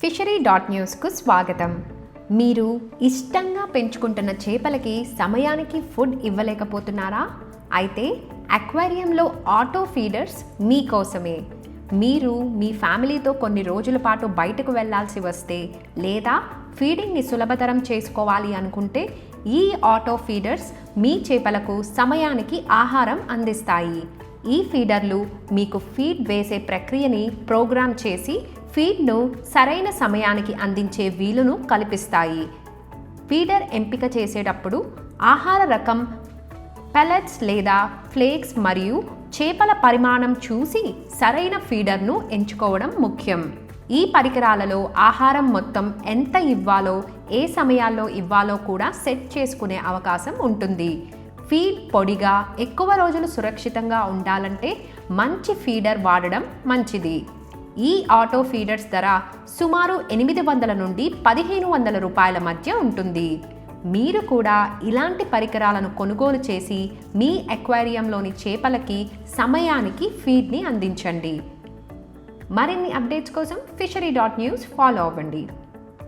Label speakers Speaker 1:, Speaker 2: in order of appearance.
Speaker 1: fishery.newsకు స్వాగతం. మీరు ఇష్టంగా పెంచుకుంటున్న చేపలకి సమయానికి ఫుడ్ ఇవ్వలేకపోతున్నారా? అయితే అక్వేరియంలో ఆటో ఫీడర్స్ మీకోసమే. మీరు మీ ఫ్యామిలీతో కొన్ని రోజుల పాటు బయటకు వెళ్లాల్సి వస్తే లేదా ఫీడింగ్ని సులభతరం చేసుకోవాలి అనుకుంటే ఈ ఆటో ఫీడర్స్ మీ చేపలకు సమయానికి ఆహారం అందిస్తాయి. ఈ ఫీడర్లు మీకు ఫీడ్ వేసే ప్రక్రియని ప్రోగ్రామ్ చేసి ఫీడ్ను సరైన సమయానికి అందించే వీలును కల్పిస్తాయి. ఫీడర్ ఎంపిక చేసేటప్పుడు ఆహార రకం, పెల్లెట్స్ లేదా ఫ్లేక్స్ మరియు చేపల పరిమాణం చూసి సరైన ఫీడర్ను ఎంచుకోవడం ముఖ్యం. ఈ పరికరాలలో ఆహారం మొత్తం ఎంత ఇవ్వాలో, ఏ సమయాల్లో ఇవ్వాలో కూడా సెట్ చేసుకునే అవకాశం ఉంటుంది. ఫీడ్ పొడిగా ఎక్కువ రోజులు సురక్షితంగా ఉండాలంటే మంచి ఫీడర్ వాడడం మంచిది. ఈ ఆటో ఫీడర్స్ ధర సుమారు 800 నుండి 1500 రూపాయల మధ్య ఉంటుంది. మీరు కూడా ఇలాంటి పరికరాలను కొనుగోలు చేసి మీ అక్వేరియంలోని చేపలకి సమయానికి ఫీడ్ని అందించండి. మరిన్ని అప్డేట్స్ కోసం fishery.news ఫాలో అవ్వండి.